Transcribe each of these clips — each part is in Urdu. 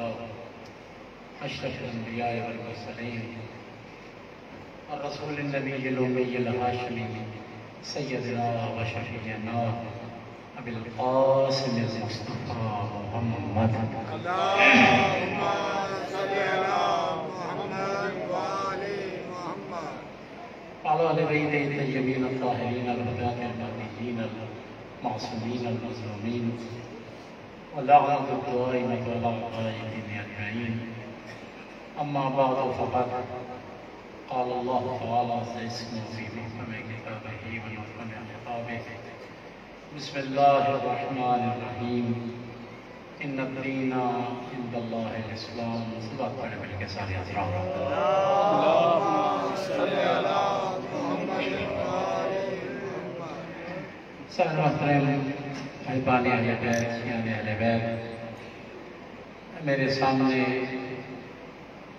اشرف الانبیاء والمرسلین الرسول النبی الأمی الہاشمی سیدنا و شفیعنا ابی القاسم المصطفیٰ محمد اللہم صلی علی محمد وآل محمد وعلی آل بیتہ الطیبین الطاہرین الہداۃ المہدیین المعصومین المظلومین ولعنۃ الدائمۃ علی القائمین اجمعین. اما بعد فقد قال اللہ تعالی عز اسمہ فی محکم کتابہ ونحکم خطابہ. بسم اللہ الرحمن الرحیم. ان الدین عند اللہ الاسلام. صبح پڑھے مل کے سارے حضرات. اللہم صلی علی محمد وآل محمد. سارے محترم احبان اہل بیت، یعنی اہل بیت، میرے سامنے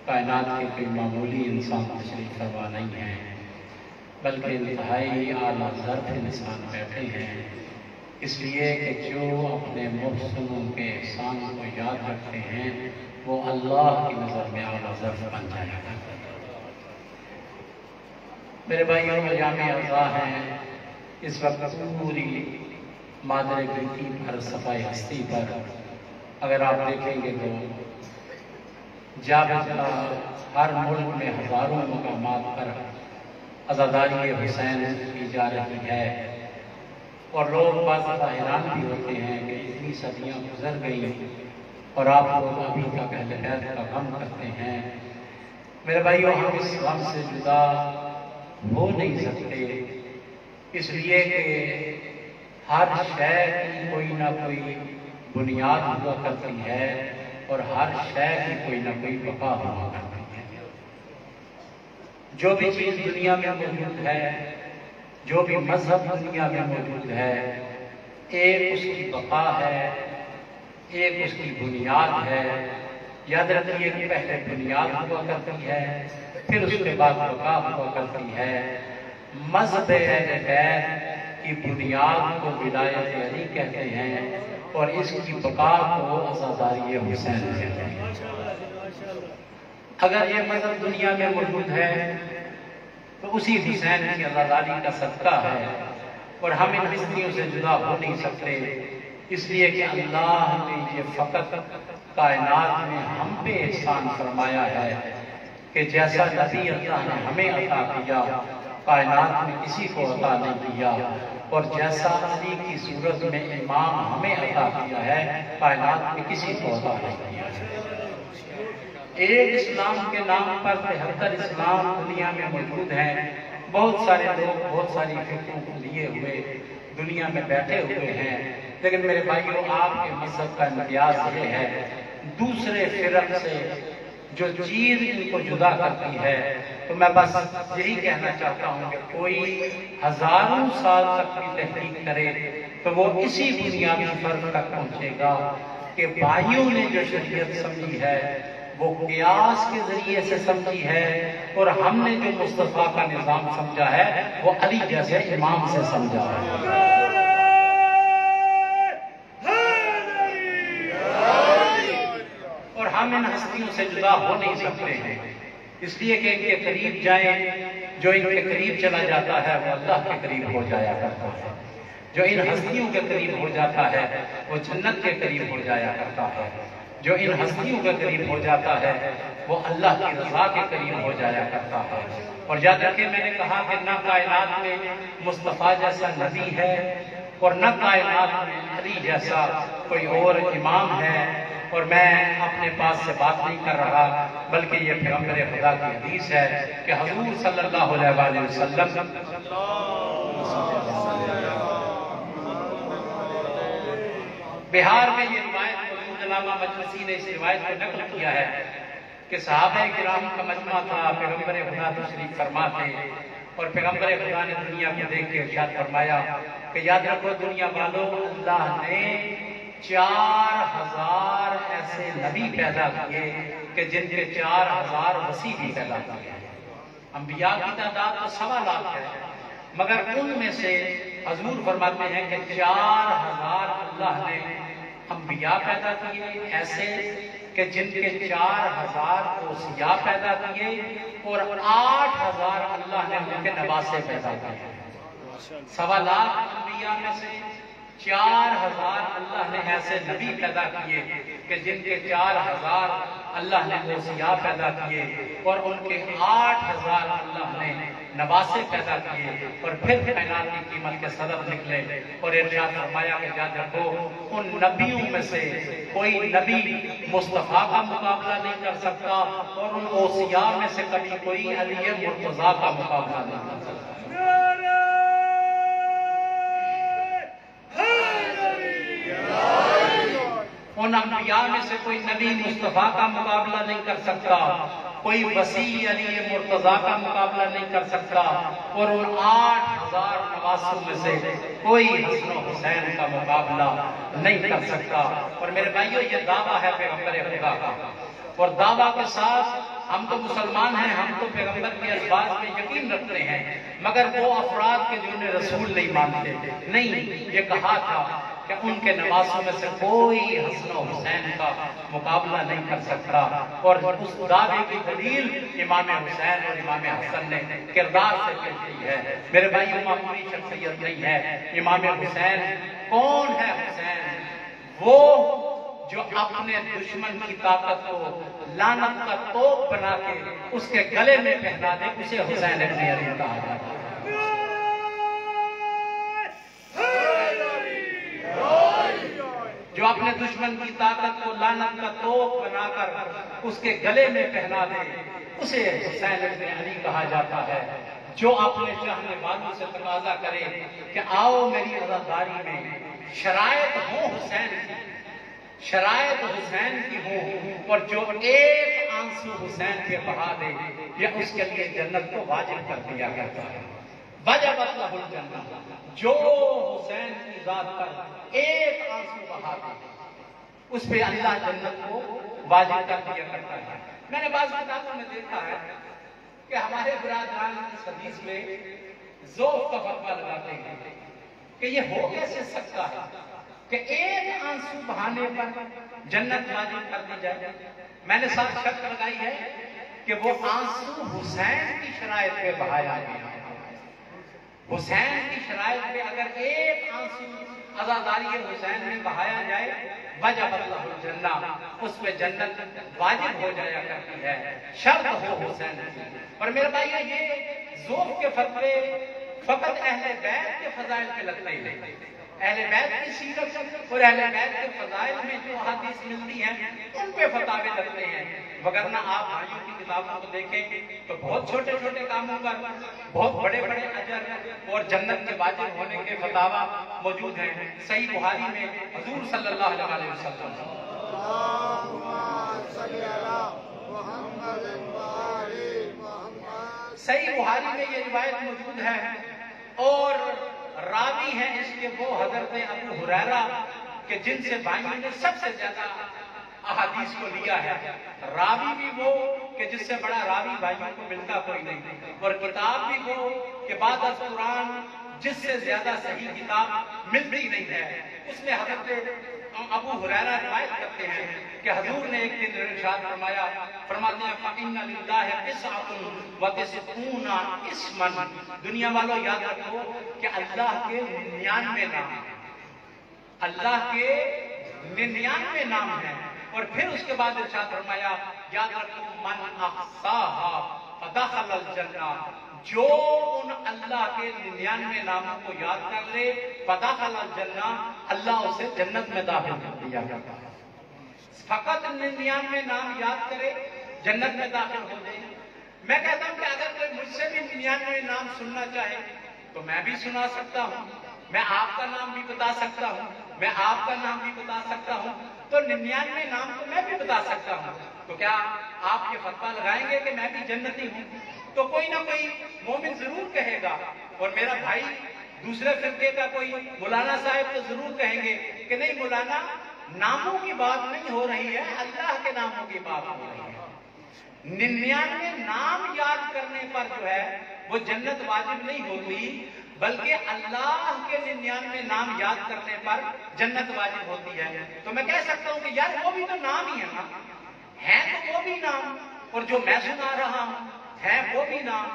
کائنات کے کوئی معمولی انسان تشریف فرما نہیں ہے، بلکہ انتہائی اعلیٰ ظرف انسان بیٹھے ہیں، اس لیے کہ جو اپنے محسنوں کے احسان کو یاد رکھتے ہیں وہ اللہ کی نظر میں اعلیٰ ظرف بن جائے گا. میرے بھائیوں میں جامع اعضاء ہیں، اس وقت پوری مادر گرتی پر صفائی ہستی پر اگر آپ دیکھیں گے تو جابجا ہر ملک میں ہزاروں مقامات پر عزاداری حسین کی جا رہی ہے، اور لوگ بعض دفعہ حیران بھی ہوتے ہیں کہ اتنی صدیاں گزر گئی اور آپ لوگ ابھی تک اہل بیت کا غم کرتے ہیں. میرے بھائیوں، ہم اس غم سے جدا ہو نہیں سکتے، اس لیے کہ ہر شے کی کوئی نہ کوئی بنیاد ہوا کرتی ہے اور ہر شے کی کوئی نہ کوئی بقا ہوا کرتی ہے. جو بھی چیز دنیا میں موجود ہے، جو بھی مذہب دنیا میں موجود ہے، ایک اس کی بقا ہے، ایک اس کی بنیاد ہے. یاد رکھیے کہ پہلے بنیاد ہوا کرتی ہے، پھر اس کے بعد بقا ہوا کرتی ہے. مذہب اہل بیت کی بنیاد کو ولایت علی کہتے ہیں اور اس کی بقا کو عزاداری حسین کہتے ہیں. اگر یہ مذہب دنیا میں موجود ہے تو اسی حسین کی عزاداری کا صدقہ ہے، اور ہم ان ہستیوں سے جدا ہو نہیں سکتے، اس لیے کہ اللہ نے یہ فقط کائنات میں ہم پہ احسان فرمایا ہے کہ جیسا نبی اللہ نے ہمیں عطا کیا کائنات میں کسی کو عطا نہیں کیا، اور جیسا علی کی صورت میں امام ہمیں عطا کیا ہے کائنات میں کسی کو عطا نہیں کیا. ایک اسلام کے نام پر 73 اسلام دنیا میں موجود ہیں. بہت سارے لوگ بہت ساری فکروں کو لیے ہوئے دنیا میں بیٹھے ہوئے ہیں، لیکن میرے بھائیوں، آپ کے مذہب کا امتیاز یہ ہے دوسرے فرق سے جو چیز ان کو جدا کرتی ہے. تو میں بس یہی کہنا چاہتا ہوں کہ کوئی ہزاروں سال تک بھی تحقیق کرے تو وہ اسی بنیادی فرق تک پہنچے گا کہ بھائیوں نے جو شریعت سمجھی ہے وہ قیاس کے ذریعے سے سمجھی ہے، اور ہم نے جو مصطفیٰ کا نظام سمجھا ہے وہ علی جیسے امام سے سمجھا ہے. اور ہم ان ہستیوں سے جدا ہو نہیں سکتے ہیں، اس لیے کہ ان کے قریب جائیں. جو ان کے قریب چلا جاتا ہے وہ اللہ کے قریب ہو جایا کرتا ہے، جو ان ہستیوں کے قریب ہو جاتا ہے وہ جنت کے قریب ہو جایا کرتا ہے، جو ان ہستیوں کے قریب ہو جاتا ہے وہ اللہ کی رضا کے قریب ہو جایا کرتا ہے. اور یاد رکھیں، میں نے کہا کہ نہ کائنات میں مصطفیٰ جیسا نبی ہے اور نہ کائنات میں علی جیسا کوئی اور امام ہے. اور میں اپنے پاس سے بات نہیں کر رہا، بلکہ یہ پیغمبر خدا کی حدیث ہے کہ حضور صلی اللہ علیہ وآلہ وسلم بہار میں یہ روایت علامہ مجلسی نے اس روایت کو نقل کیا ہے کہ صحابہ کرام کا مجمع تھا، پیغمبر خدا تشریف فرما تھے، اور پیغمبر خدا نے دنیا کو دیکھ کے ارشاد فرمایا کہ یاد رکھو دنیا والوں، اللہ نے 4000 ایسے نبی پیدا کیے کہ جن کے 4000 وسیع بھی پیدا کیے. انبیاء کی تعداد تو 1.25 لاکھ ہے، مگر ان میں سے حضور فرماتے ہیں کہ 4000 اللہ نے انبیاء پیدا کیے ایسے کہ جن کے 4000 اوصیاء پیدا کیے اور 8000 اللہ نے ان کے نواسے پیدا کیے. 1.25 لاکھ انبیاء میں سے 4000 اللہ نے ایسے نبی پیدا کیے کہ جن کے 4000 اللہ نے اوصیاء پیدا کیے اور ان کے 8000 اللہ نے نواسے پیدا کیے. اور پھر کائنات کی قیمت کے صدر نکلے اور ارشاد فرمایا کہ یاد رکھو ان نبیوں میں سے کوئی نبی مصطفیٰ کا مقابلہ نہیں کر سکتا اور ان اوصیاء میں سے کبھی کوئی علی مرتضیٰ کا مقابلہ نہیں کر سکتا. ان انبیاء میں سے کوئی نبی مصطفیٰ کا مقابلہ نہیں کر سکتا, کوئی وسیع علی مرتضیٰ کا مقابلہ نہیں کر سکتا اور ان 8000 نواسوں میں سے کوئی حسن و حسین کا مقابلہ نہیں کر سکتا. اور میرے بھائیو یہ دعویٰ ہے پیغمبر خدا کا, اور دعویٰ کے ساتھ ہم تو مسلمان ہیں, ہم تو پیغمبر کے الفاظ میں یقین رکھتے ہیں, مگر وہ افراد کے جو انہیں رسول نہیں مانتے. نہیں, یہ کہا تھا کہ ان کے نواسوں میں سے کوئی حسن و حسین کا مقابلہ نہیں کر سکتا. اور اس دعوے کی دلیل امام حسین اور امام حسن نے کردار سے پیش کی ہے. میرے بھائیو معمولی شخصیت نہیں ہے. امام حسین کون ہے؟ حسین وہ جو اپنے دشمن کی طاقت کو لعنت کا توپ بنا کے اس کے گلے میں پہنا دے, اسے حسین ابن علی کہا جاتا ہے. جو اپنے دشمن کی طاقت کو لعنت کا توپ بنا کر اس کے گلے میں پہنا دے, اسے حسین ابن علی کہا جاتا ہے. جو اپنے چاہنے والوں سے تقاضا کرے کہ آؤ میری عزاداری میں, شرائط ہو حسین کی, شرائط حسین کی ہو, اور جو ایک آنسو حسین پہ بہا دے یہ اس کے لیے جنت کو واجب کر دیا کرتا ہے. وجبت لہ الجنہ, جو حسین کی ذات پر ایک آنسو بہا دے اس پہ اللہ جنت کو واجب کر دیا کرتا ہے. میں نے بعض کتابوں میں دیکھا ہے کہ ہمارے برادران اس حدیث میں ذوق کا فتویٰ لگاتے ہیں کہ یہ ہو کیسے سکتا ہے کہ ایک آنسو بہانے پر جنت واجب کر دی جائے. میں نے ساتھ شرط لگائی ہے کہ وہ آنسو حسین کی شرائط پہ بہایا گیا. حسین کی شرائط پہ اگر ایک آنسو عزاداری حسین میں بہایا جائے وجبت لہ الجنہ, اس پہ جنت واجب ہو جایا کرتی ہے, شرط ہو حسین کی. اور میرے بھائی یہ ذوق کے فتوے فقط اہل بیت کے فضائل پہ لگتے ہیں. اہل بیت کی سیرت اور اہل بیت کے فضائل میں جو احادیث ملتی ہیں ان پہ فتاوے لگتے ہیں, وگرنہ آپ بھائیوں کی کتابوں کو دیکھیں تو بہت چھوٹے چھوٹے کاموں پر بہت بڑے بڑے اجر اور جنت کے واجب ہونے کے فتاوا موجود ہیں. صحیح بخاری میں حضور صلی اللہ علیہ وسلم صحیح بخاری میں یہ روایت موجود ہے, اور راوی ہیں اس کے وہ حضرت ابو ہریرہ کہ جن سے بھائیوں نے سب سے زیادہ احادیث کو لیا ہے. راوی بھی وہ کہ جس سے بڑا راوی بھائیوں کو ملتا کوئی نہیں, اور کتاب بھی وہ کہ بعد از قرآن جس سے زیادہ صحیح کتاب ملتی نہیں ہے. اس میں حضرت ابو ہریرہ روایت کرتے ہیں کہ حضور نے ایک دن ارشاد فرمایا, فرماتے ہیں فَإِنَّ لِلَّهِ تِسْعَةٌ وَتِسْعُونَ اسْمًا, دنیا والوں یاد رکھو کہ اللہ کے 99 نام ہیں, اللہ کے 99 نام ہیں. اور پھر اس کے بعد ارشاد فرمایا یاد رکھو من احصاها فدخل الجنہ, جو ان اللہ کے 99 ناموں کو یاد کر لے فدخل الجنہ, اللہ اسے جنت میں داخل کر دیا جاتا ہے. فقط 99 نام یاد کرے جنت میں داخل ہو جائے. میں کہتا ہوں کہ اگر کوئی مجھ سے بھی 99 نام سننا چاہے تو میں بھی سنا سکتا ہوں, میں آپ کا نام بھی بتا سکتا ہوں, میں آپ کا نام بھی بتا سکتا ہوں, تو 99 نام تو میں بھی بتا سکتا ہوں. تو کیا آپ یہ فتویٰ لگائیں گے کہ میں بھی جنتی ہوں؟ تو کوئی نہ کوئی مومن ضرور کہے گا, اور میرا بھائی دوسرے فرقے کا کوئی مولانا صاحب تو ضرور کہیں گے کہ نہیں مولانا, ناموں کی بات نہیں ہو رہی ہے, اللہ کے ناموں کی بات ہو رہی ہے. 99 نام یاد کرنے پر جو ہے وہ جنت واجب نہیں ہوتی, بلکہ اللہ کے 99 نام یاد کرنے پر جنت واجب ہوتی ہے. تو میں کہہ سکتا ہوں کہ یار وہ بھی تو نام ہی ہے نا, اور جو میں سنا رہا ہوں ہے وہ بھی نام،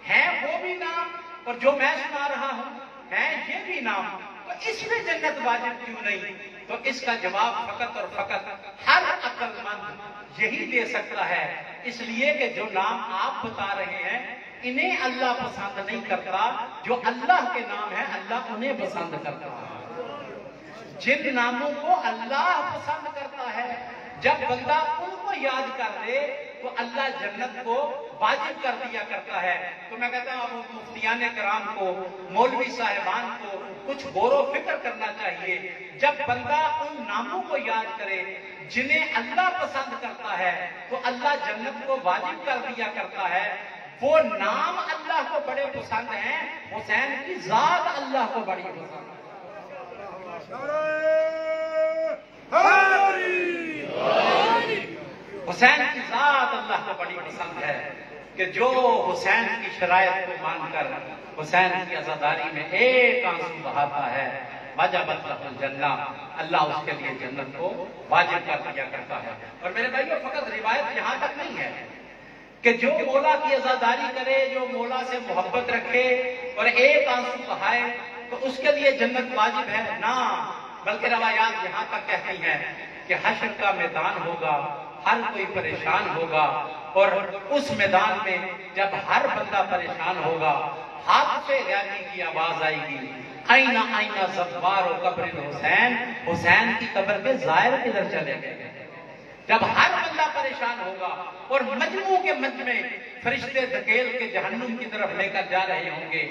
ہے وہ بھی نام، اور جو میں سنا رہا ہوں ہے یہ بھی نام، تو اس میں جنت واجب کیوں نہیں؟ تو اس کا جواب فقط اور فقط ہر عقل مند یہی دے سکتا ہے، اس لیے کہ جو نام آپ بتا رہے ہیں انہیں اللہ پسند نہیں کرتا، جو اللہ کے نام ہیں اللہ انہیں پسند کرتا ہے۔ جن ناموں کو اللہ پسند کرتا ہے جب بندہ ان کو یاد کر لے تو اللہ جنت کو واجب کر دیا کرتا ہے۔ تو میں کہتا ہوں اب مفتیان کرام کو، مولوی صاحبان کو کچھ غور و فکر کرنا چاہیے۔ جب بندہ ان ناموں کو یاد کرے جنہیں اللہ پسند کرتا ہے تو اللہ جنت کو واجب کر دیا کرتا ہے۔ وہ نام اللہ کو بڑے پسند ہیں، حسین کی ذات اللہ کو بڑی پسند ہے۔ حسین کی ذات اللہ کو بڑی پسند ہے کہ جو حسین کی شرائط کو مان کر حسین کی عزاداری میں ایک آنسو بہاتا ہے، وجبت لہ الجنہ، اللہ اس کے لیے جنت کو واجب کر دیا کرتا ہے۔ اور میرے بھائیو فقط روایت یہاں تک نہیں ہے کہ جو مولا کی عزاداری کرے، جو مولا سے محبت رکھے اور ایک آنسو بہائے تو اس کے لیے جنت واجب ہے، نہ، بلکہ روایات یہاں تک کہتی ہیں کہ حشر کا میدان ہوگا، ہر کوئی پریشان ہوگا، اور اس میدان میں جب ہر بندہ پریشان ہوگا ہاتھ سے غیبی کی آواز آئے گی، آئینہ آئینہ زبار و قبر حسین، حسین کی قبر کے زائر کدھر چلے گئے۔ جب ہر بندہ پریشان ہوگا اور مجموع کے مجمع فرشتے دھکیل کے جہنم کی طرف لے کر جا رہے ہوں گے،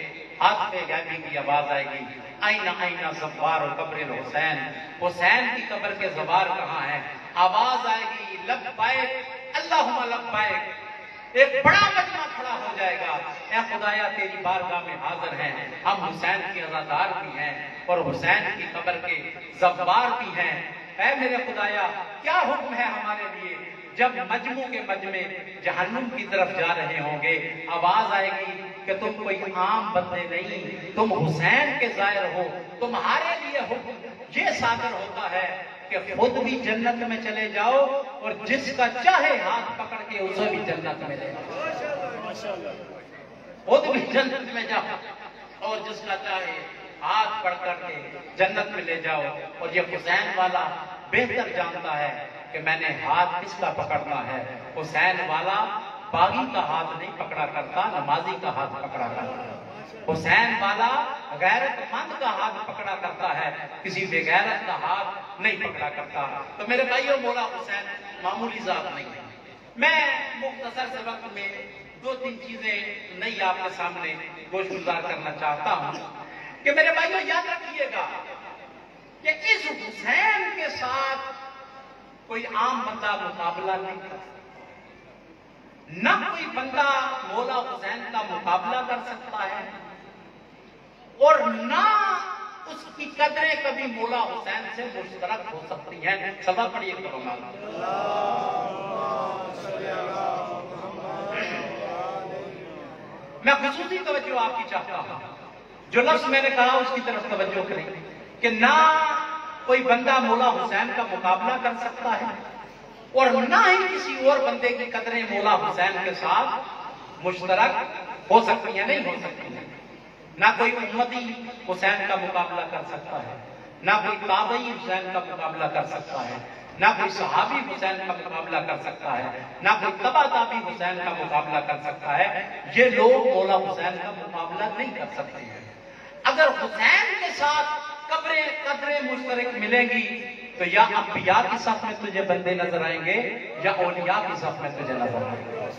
ہاتھ پہ غیبی کی آواز آئے گی، آئینہ آئینہ زبار و قبر حسین، حسین کی قبر کے زبار کہاں ہیں؟ آواز آئے گی لبیک اللہم لبیک، ایک بڑا مجمع کھڑا ہو جائے گا، اے خدایا تیری بارگاہ میں حاضر ہیں، ہم حسین کی عزادار بھی ہیں اور حسین کی قبر کے زبار بھی ہیں، اے میرے خدایا کیا حکم ہے ہمارے لیے؟ جب مجموع کے مجمع جہنم کی طرف جا رہے ہوں گے آواز آئے گی کہ تم کوئی عام بندے نہیں، تم حسین کے زائر ہو، تمہارے لیے حکم یہ صادر ہوتا ہے کہ خود بھی جنت میں چلے جاؤ اور جس کا چاہے ہاتھ پکڑ کے اسے بھی جنت میں لے جاؤ، خود بھی جنت میں جاؤ اور جس کا چاہے ہاتھ پکڑ کر کے جنت میں لے جاؤ۔ اور یہ حسین والا بہتر جانتا ہے کہ میں نے ہاتھ کس کا پکڑنا ہے۔ حسین والا باغی کا ہاتھ نہیں پکڑا کرتا، نمازی کا ہاتھ پکڑا کرتا ہے۔ حسین والا غیرت مند کا ہاتھ پکڑا کرتا ہے، کسی بے غیرت کا ہاتھ نہیں پکڑا کرتا۔ تو میرے بھائیو مولا حسین معمولی ذات نہیں ہے۔ میں مختصر سے وقت میں دو تین چیزیں نہیں آپ کے سامنے گوش گزار کرنا چاہتا ہوں کہ میرے بھائیو یاد رکھیے گا کہ اس حسین کے ساتھ کوئی عام بندہ مقابلہ نہیں کر سکتا، نہ کوئی بندہ مولا حسین کا مقابلہ کر سکتا ہے اور نہ اس کی قدریں کبھی مولا حسین سے مشترک ہو سکتی ہیں۔ سبق پڑھیے کرو میں خصوصی توجہ آپ کی چاہتا ہوں، جو لفظ میں نے کہا اس کی طرف توجہ کریں کہ نہ کوئی بندہ مولا حسین کا مقابلہ کر سکتا ہے اور نہ ہی کسی اور بندے کی قدریں مولا حسین کے ساتھ مشترک ہو سکتی ہیں، نہیں ہو سکتی ہیں۔ نہ کوئی امتی حسین کا مقابلہ کر سکتا ہے، نہ کوئی تابعی حسین کا مقابلہ کر سکتا ہے، نہ کوئی صحابی حسین کا مقابلہ کر سکتا ہے، نہ کوئی تبع تابعی حسین کا مقابلہ کر سکتا ہے۔ یہ لوگ مولا حسین کا مقابلہ نہیں کر سکتے ہیں۔ اگر حسین کے ساتھ قدریں مشترک ملیں گی تو یا انبیاء کی صف میں تجھے بندے نظر آئیں گے یا اولیاء کی صف میں تجھے نظر آئیں گے۔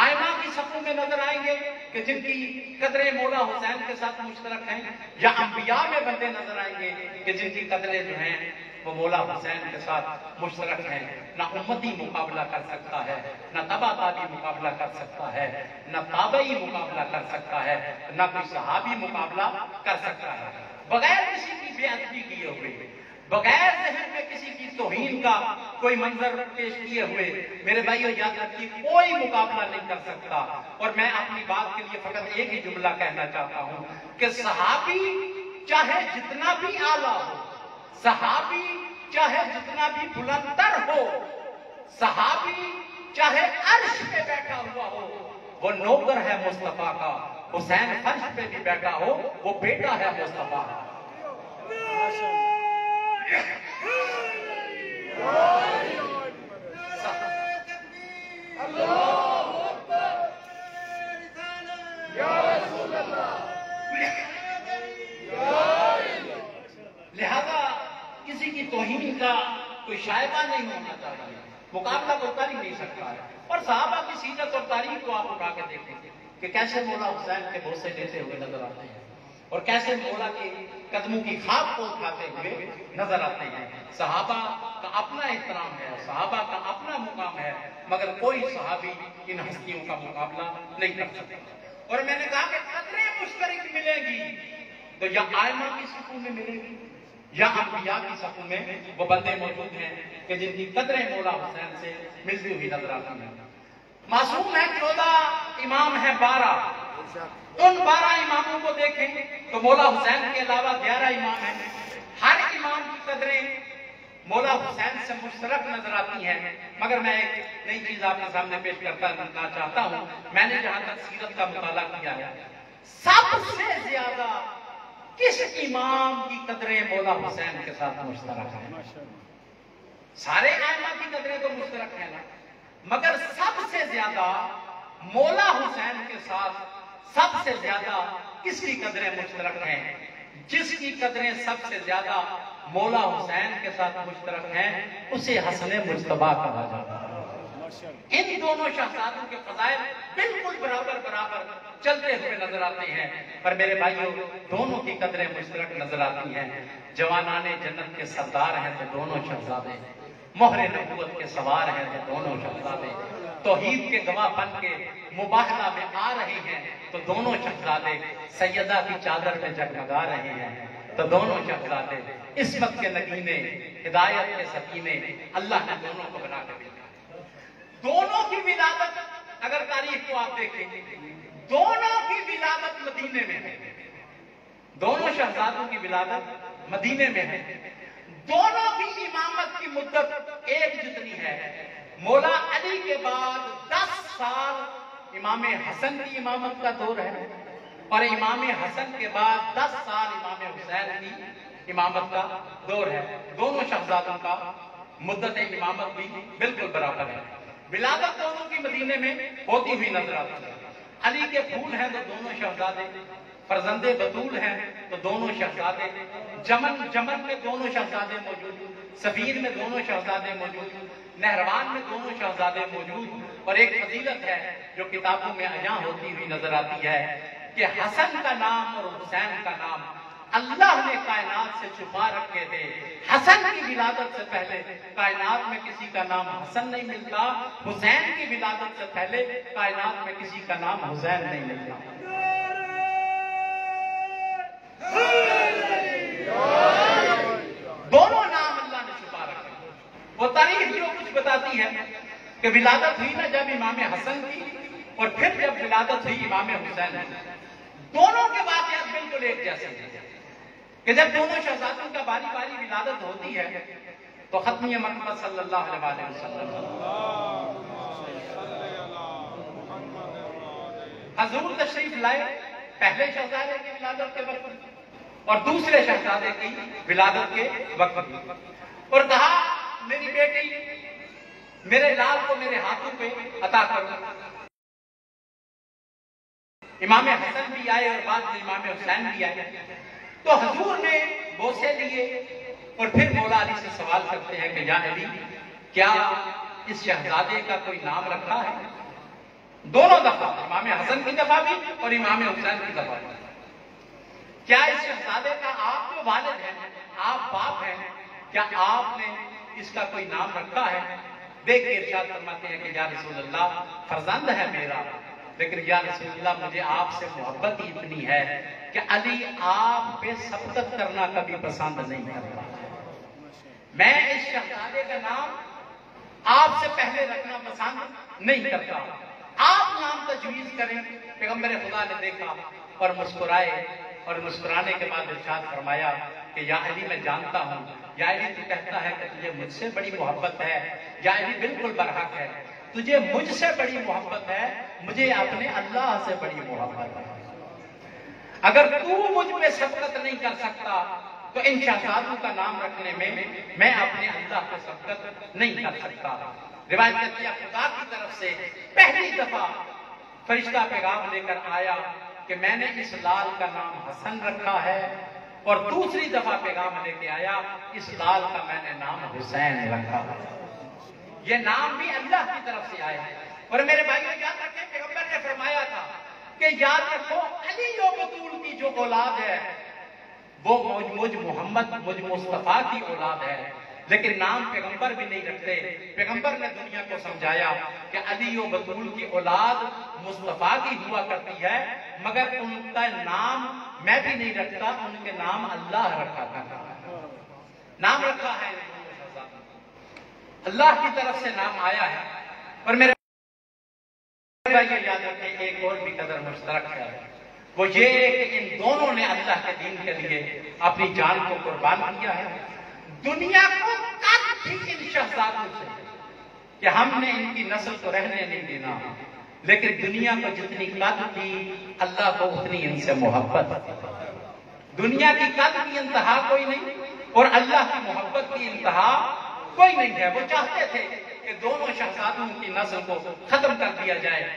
آئمہ کی صفوں میں نظر آئیں گے کہ جن کی قدریں مولا حسین کے ساتھ مشترک ہیں، یا انبیاء میں بندے نظر آئیں گے کہ جن کی قدریں جو ہیں وہ مولا حسین کے ساتھ مشترک ہیں۔ نہ امتی مقابلہ کر سکتا ہے، نہ تبع تابعی مقابلہ کر سکتا ہے، نہ تابعی مقابلہ کر سکتا ہے، نہ کوئی صحابی مقابلہ کر سکتا ہے۔ بغیر کسی کی بے ادبی کیے ہوئے، بغیر ذہن میں کسی کی توہین کا کوئی منظر پیش کیے ہوئے، میرے بھائیو یاد رکھیے کوئی مقابلہ نہیں کر سکتا۔ اور میں اپنی بات کے لیے فقط ایک ہی جملہ کہنا چاہتا ہوں کہ صحابی چاہے جتنا بھی اعلیٰ ہو، صحابی چاہے جتنا بھی بلند تر ہو، صحابی چاہے عرش پہ بیٹھا ہوا ہو وہ نوکر ہے مصطفیٰ کا، حسین فرش پہ بھی بیٹھا ہو وہ بیٹا ہے مصطفیٰ کا۔ لہذا کسی کی توہین کا کوئی شائبہ نہیں ہونا چاہیے، مقابلہ کوئی کر ہی نہیں سکتا ہے۔ اور صحابہ کی سیرت اور تاریخ کو آپ اٹھا کے دیکھیں گے کہ کیسے مولا حسین کے بوسے لیتے ہوئے نظر آتے ہیں اور کیسے مولا کے قدموں کی خاک کو اٹھاتے ہوئے نظر آتے ہیں۔ صحابہ کا اپنا احترام ہے، صحابہ کا اپنا مقام ہے، مگر کوئی صحابی ان ہستیوں کا مقابلہ نہیں کر سکتا۔ اور میں نے کہا کہ قدریں مشترک ملیں گی تو یا آئمہ کی صفوں میں ملے گی یا انبیاء کی صفوں میں وہ بندے موجود ہیں کہ جن کی قدریں مولا حسین سے ملتی ہوئی نظر آتی ہیں۔ معصوم ہے 14، امام ہے 12۔ ان 12 اماموں کو دیکھیں تو مولا حسین کے علاوہ 11 امام ہیں۔ ہر امام کی قدریں مولا حسین سے مشترک نظر آتی ہیں، مگر میں ایک نئی چیز آپ کے سامنے پیش کرنا چاہتا ہوں۔ میں نے جہاں تک سیرت کا مطالعہ کیا ہے، سب سے زیادہ کس امام کی قدریں مولا حسین کے ساتھ مشترک ہیں؟ سارے ائمہ کی قدریں تو مشترک ہیں نا، مگر سب سے زیادہ مولا حسین کے ساتھ سب سے زیادہ کس کی قدریں مشترک ہیں؟ جس کی قدریں سب سے زیادہ مولا حسین کے ساتھ مشترک ہیں اسے حسن مجتبیٰ کہا جاتا ہے۔ ان دونوں شہزادوں کے فضائل بالکل برابر چلتے ہوئے نظر آتے ہیں، پر میرے بھائیوں دونوں کی قدریں مشترک نظر آتی ہیں۔ جوانان جنت کے سردار ہیں تو دونوں شہزادے، مہر نبوت کے سوار ہیں تو دونوں شہزادے، توحید کے گواہ بن کے مباہلہ میں آ رہے ہیں تو دونوں شہزادے، سیدہ کی چادر میں جگمگا رہے ہیں تو دونوں شہزادے، عصمت کے نگینے، ہدایت کے سکینے، اللہ نے دونوں کو بنا کے بھیجا۔ دونوں کی ولادت اگر تاریخ کو آپ دیکھیں، دونوں کی ولادت مدینے میں ہے، دونوں شہزادوں کی ولادت مدینے میں ہے، دونوں کی امامت کی مدت ایک جتنی ہے۔ مولا علی کے بعد 10 سال امام حسن کی امامت کا دور ہے اور امام حسن کے بعد 10 سال امام حسین کی امامت کا دور ہے۔ دونوں شہزادوں کا مدت امامت بھی بالکل برابر ہے۔ ولادت دونوں کی مدینے میں ہوتی ہوئی نظر آتی ہے۔ علی کے پھول ہیں تو دونوں شہزادے، فرزند بطول ہیں تو دونوں شہزادے، جمن میں دونوں شہزادے موجود، سفیر میں دونوں شہزادے موجود، نہروان میں دونوں شہزادے موجود۔ اور ایک فضیلت ہے جو کتابوں میں عیاں ہوتی ہوئی نظر آتی ہے کہ حسن کا نام اور حسین کا نام اللہ نے کائنات سے چھپا رکھے تھے۔ حسن کی ولادت سے پہلے کائنات میں کسی کا نام حسن نہیں ملتا، حسین کی ولادت سے پہلے کائنات میں کسی کا نام حسین نہیں ملتا۔ دونوں نام اللہ نے چھپا رکھے۔ وہ تاریخ جو کچھ بتاتی ہے کہ ولادت ہوئی نا جب امام حسن کی اور پھر جب ولادت ہوئی امام حسین کی، دونوں کے واقعات بالکل ایک جیسے ہیں کہ جب دونوں شہزادوں کا باری باری ولادت ہوتی ہے تو ختمی محمد صلی اللہ علیہ وسلم حضور تشریف لائے پہلے شہزادے کی ولادت کے وقت اور دوسرے شہزادے کی ولادت کے وقت، اور کہا میری بیٹی میرے لال کو میرے ہاتھوں پہ عطا کرو۔ امام حسن بھی آئے اور بعد میں امام حسین بھی آئے تو حضور نے بوسے لیے اور پھر مولا علی سے سوال کرتے ہیں کہ یا علی کیا اس شہزادے کا کوئی نام رکھا ہے؟ دونوں دفعہ، امام حسن کی دفعہ بھی اور امام حسین کی دفعہ بھی، کیا اس شہزادے کا آپ جو والد ہیں، آپ باپ ہیں، کیا آپ نے اس کا کوئی نام رکھا ہے؟ دیکھ کے ارشاد فرماتے ہیں کہ یا رسول اللہ فرزند ہے میرا، لیکن یا رسول اللہ مجھے آپ سے محبت ہی اتنی ہے کہ علی آپ پہ سبقت کرنا کبھی پسند نہیں کرتا، میں اس شہزادے کا نام آپ سے پہلے رکھنا پسند نہیں کرتا، آپ نام تجویز کریں۔ پیغمبر خدا نے دیکھا اور مسکرائے اور مسکرانے کے بعد ارشاد فرمایا کہ یا علی میں جانتا ہوں، یا علی تو کہتا ہے کہ تجھے مجھ سے بڑی محبت ہے، یا علی بالکل برحق ہے، تجھے مجھ سے بڑی محبت ہے، مجھے اپنے اللہ سے بڑی محبت ہے۔ اگر تو مجھ پہ سبقت نہیں کر سکتا تو ان شہزادوں کا نام رکھنے میں اپنے اللہ پہ سبقت نہیں کر سکتا۔ روایت کرتی ہے خدا کی طرف سے پہلی دفعہ فرشتہ پیغام لے کر آیا کہ میں نے اس لال کا نام حسن رکھا ہے، اور دوسری دفعہ پیغام لے کے آیا اس لال کا میں نے نام حسین رکھا ہے۔ یہ نام بھی اللہ کی طرف سے آیا ہے۔ اور میرے بھائیوں یاد رکھیں، پیغمبر نے فرمایا تھا کہ یاد رکھو علی و بطول کی جو اولاد ہے وہ مجھ محمد مجھ مصطفیٰ کی اولاد ہے، لیکن نام پیغمبر بھی نہیں رکھتے۔ پیغمبر نے دنیا کو سمجھایا کہ علی و بطول کی اولاد مصطفیٰ کی ہوا کرتی ہے، مگر ان کا نام میں بھی نہیں رکھتا، ان کے نام اللہ رکھا کرتا ہے۔ نام رکھا ہے اللہ کی طرف سے نام آیا ہے۔ اور میرے یاد رکھیں ایک اور بھی قدر مشترک ہے، وہ یہ کہ ان دونوں نے اللہ کے دین کے لیے اپنی جان کو قربان کیا ہے۔ دنیا کو قد بھی ان شہزادوں سے کہ ہم نے ان کی نسل کو رہنے نہیں دینا، لیکن دنیا کو جتنی قد تھی اللہ کو اتنی ان سے محبت۔ دنیا کی قد کی انتہا کوئی نہیں اور اللہ کی محبت کی انتہا کوئی نہیں ہے۔ وہ چاہتے تھے کہ دونوں شہزادوں کی نسل کو ختم کر دیا جائے۔